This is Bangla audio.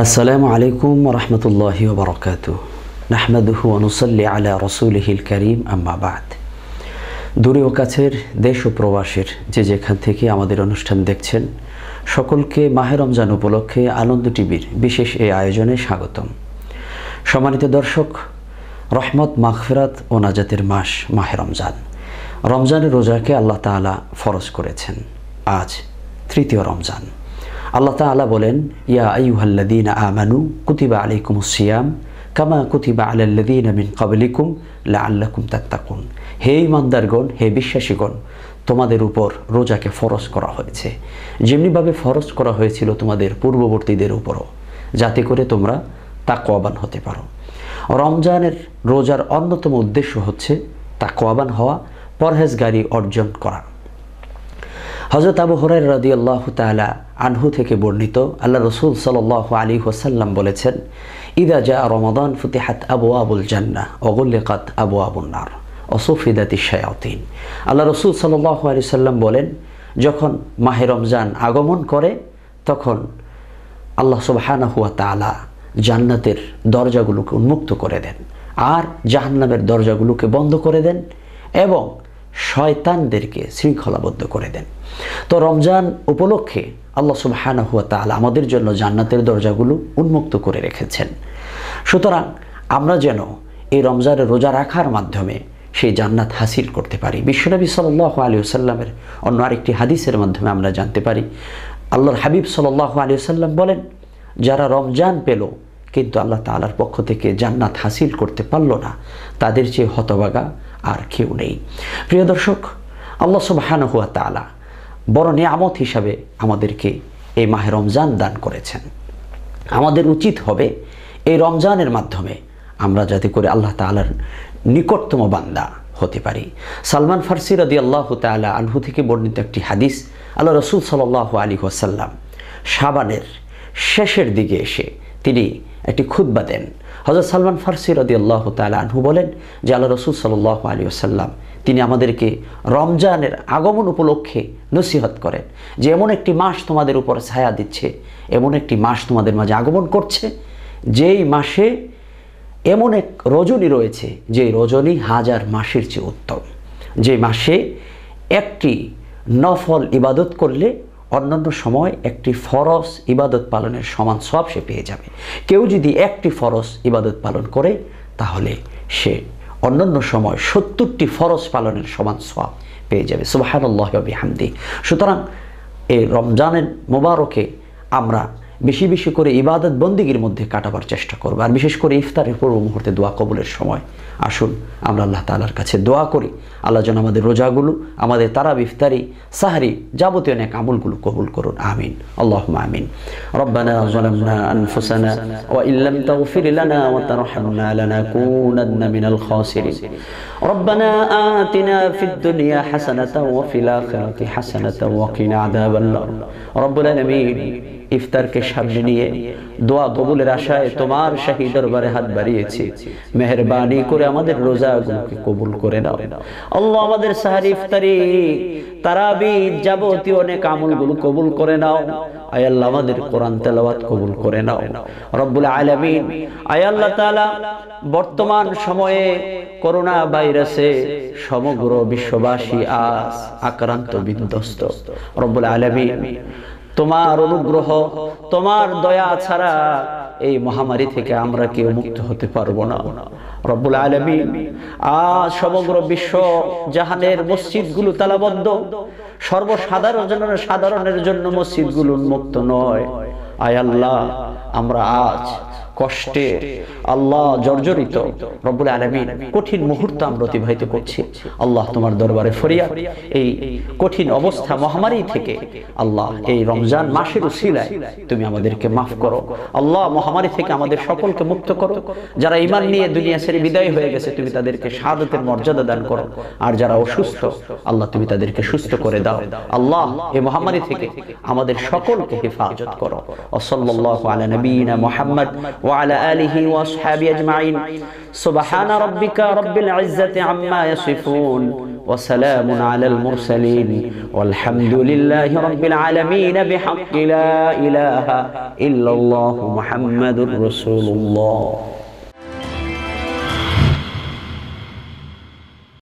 আসসালামু আলাইকুম ওয়া রাহমাতুল্লাহি ওয়া বারাকাতুহু নাহমাদুহু ওয়া নুসাল্লি আলা রাসূলিহিল কারীম আম্মা বা'দ। দূরে ও কাছের দেশ ও প্রবাসের যে যেখান থেকে আমাদের অনুষ্ঠান দেখছেন সকলকে মাহে রমজান উপলক্ষে আনন্দ টিভির বিশেষ এই আয়োজনে স্বাগতম। সম্মানিত দর্শক, রহমত, মাগফিরাত ও নাজাতের মাস মাহে রমজান। রমজানের রোজাকে আল্লাহ তাআলা ফরজ করেছেন। আজ তৃতীয় রমজান। আল্লাহ তাআলা বলেন, ইয়া আইয়ুহাল্লাযীনা আমানু কুতিবা আলাইকুমুস সিয়াম কামা কুতিবা আলাল্লাযীনা মিন ক্বাবলিকুম লাআল্লাকুম তাত্তাকুন। হে ঈমানদারগণ, হে বিশ্বাসীগণ, তোমাদের উপর রোজাকে ফরজ করা হয়েছে যেমনিভাবে ফরজ করা হয়েছিল তোমাদের পূর্ববর্তীদের উপরও, যাতে করে তোমরা তাকওয়াবান হতে পারো। রমজানের রোজার অন্যতম উদ্দেশ্য হচ্ছে তাকওয়াবান হওয়া, পরহেজগারি অর্জন করা। হযরত আবু হুরায়রা রাদিয়াল্লাহু তাআলা আনহু থেকে বর্ণিত, আল্লাহ রাসূল সাল্লাল্লাহু আলাইহি ওয়াসাল্লাম বলেছেন, ইযা জাআ রমাদান ফুতিহাত আবওয়াবুল জান্নাহ ওয়া গুলিকাত আবওয়াবুন নার ওয়া সুফিদাতিশ শায়াতিন। আল্লাহ রাসূল সাল্লাল্লাহু আলাইহি ওয়াসাল্লাম বলেন, যখন মাহে রমজান আগমন করে তখন আল্লাহ সুবহানাহু ওয়া তাআলা জান্নাতের দরজাগুলোকে উন্মুক্ত করে দেন আর জাহান্নামের দরজাগুলোকে বন্ধ করে দেন এবং শয়তানদেরকে শৃঙ্খলাবদ্ধ করে দেন। তো রমজান উপলক্ষে আল্লাহ সুবহানাহু ওয়া তাআলা আমাদের জন্য জান্নাতের দরজাগুলো উন্মুক্ত করে রেখেছেন। সুতরাং আমরা যেন এই রমজানের রোজা রাখার মাধ্যমে সেই জান্নাত হাসিল করতে পারি। বিশ্বনবী সাল্লাল্লাহু আলাইহি ওয়াসাল্লামের অন্য আরেকটি হাদিসের মাধ্যমে আমরা জানতে পারি, আল্লাহর হাবিব সাল্লাল্লাহু আলাইহি ওয়াসাল্লাম বলেন, যারা রমজান পেল কিন্তু আল্লাহ তাআলার পক্ষ থেকে জান্নাত হাসিল করতে পারল না, তাদের চেয়ে হতভাগা আর কেউ নেই। প্রিয় দর্শক, আল্লাহ সুবহানাহু ওয়া তাআলা বড় নিয়ামত হিসাবে আমাদেরকে এই মাহে রমজান দান করেছেন। আমাদের উচিত হবে এই রমজানের মাধ্যমে আমরা যাতে করে আল্লাহ তাআলার নিকটতম বান্দা হতে পারি। সালমান ফারসি রাদিয়াল্লাহু তাআলা আনহু থেকে বর্ণিত একটি হাদিস, আল্লাহ রাসূল সাল্লাল্লাহু আলাইহি ওয়াসাল্লাম শাবানের শেষের দিকে এসে তিনি একটি খুতবা দেন। হযরত সালমান ফারসি রাদিয়াল্লাহু তাআলা আনহু বলেন যে আল্লাহ রাসূল সাল্লাল্লাহু আলাইহি ওয়াসাল্লাম তিনি আমাদেরকে রমজানের আগমন উপলক্ষে নসিহত করেন যে এমন একটি মাস তোমাদের উপর ছায়া দিচ্ছে, এমন একটি মাস তোমাদের মাঝে আগমন করছে, যেই মাসে এমন এক রজনী রয়েছে যে রজনী হাজার মাসের চেয়ে উত্তম, যে মাসে একটি নফল ইবাদত করলে অন্যান্য সময় একটি ফরজ ইবাদত পালনের সমান সওয়াব সে পেয়ে যাবে। কেউ যদি একটি ফরজ ইবাদত পালন করে তাহলে সে অন্যান্য সময় ৭০টি ফরজ পালনের সমান সওয়াব পেয়ে যাবে। সুবহানাল্লাহি ওয়া বিহামদিহি। সুতরাং এই রমজানের মোবারকে আমরা বেশি বেশি করে ইবাদত বন্দিগির মধ্যে কাটাবার চেষ্টা করব। আর বিশেষ করে ইফতারের পূর্ব মুহূর্তে দোয়া কবুলের সময় আসুন আমরা আল্লাহ তাআলার কাছে দোয়া করি, আল্লাহ যেন আমাদের রোজাগুলো, আমাদের তারাবি, ইফতারি, সাহরি, যাবতীয় নেক আমলগুলো কবুল করুন। আমিন, আল্লাহুম্মা আমিন। রব্বানা যালামনা আনফুসানা ওয়া ইল্লাম তাগফির লানা ওয়া তারহামনা লানাকুনান্না মিনাল খাসিরিন। রব্বানা আতিনা ফিদ দুনিয়া হাসানাতাও ওয়া ফিল আখিরাতি হাসানাতাও ওয়া কিনা আযাবান নার। রব্বুল আলামিন, ইফতারকে সামনে নিয়ে দোয়া কবুলের আশায় তোমার শাহী দরবারে হাত বাড়িয়েছি, মেহেরবানি করে আমাদের রোজাগুলোকে কবুল করে নাও। আল্লাহ আমাদের সাহরি, ইফতারি, তারাবি, যাবতীয় অনেক আমলগুলো কবুল করে নাও। আয় আল্লাহ আমাদের কোরআন তেলাওয়াত কবুল করে নাও রব্বুল আলামিন। আয় আল্লাহ তাআলা, বর্তমান সময়ে করোনা ভাইরাসে সমগ্র বিশ্ববাসী আজ আক্রান্ত, বিধ্বস্ত। রব্বুল আলামিন, তোমার অনুগ্রহ, তোমার দয়া ছাড়া এই মহামারী থেকে আমরা কেউ মুক্ত হতে পারবো না। রব্বুল আলামিন, আজ সমগ্র বিশ্ব জাহানের মসজিদগুলো তালাবদ্ধ, সাধারণের জন্য মসজিদগুলো উন্মুক্ত নয়। আয় আল্লাহ, আমরা আজ কষ্টে আল্লাহ জর্জরিত। রব্বুল আলামিন, কঠিন মুহূর্ত আমরা অতিবাহিত করছি। আল্লাহ তোমার দরবারে ফরিয়াদ, এই কঠিন অবস্থা মহামারী থেকে আল্লাহ এই রমজান মাসের উসিলায় তুমি আমাদেরকে মাফ করো। আল্লাহ মহামারী থেকে আমাদের সকলকে মুক্ত করো। যারা ঈমান নিয়ে দুনিয়া ছেড়ে বিদায় হয়ে গেছে তুমি তাদেরকে শাহাদাতের মর্যাদা দান করো। আর যারা অসুস্থ আল্লাহ তুমি তাদেরকে সুস্থ করে দাও। আল্লাহ এই মহামারী থেকে আমাদের সকলকে হেফাজত করো। ওয়া সাল্লাল্লাহু আলা নবিয়িনা মুহাম্মদ وعلى آله وأصحابه أجمعين سبحان ربك رب العزة عما يصفون وسلام على المرسلين والحمد لله رب العالمين بحق لا إله إلا الله محمد رسول الله.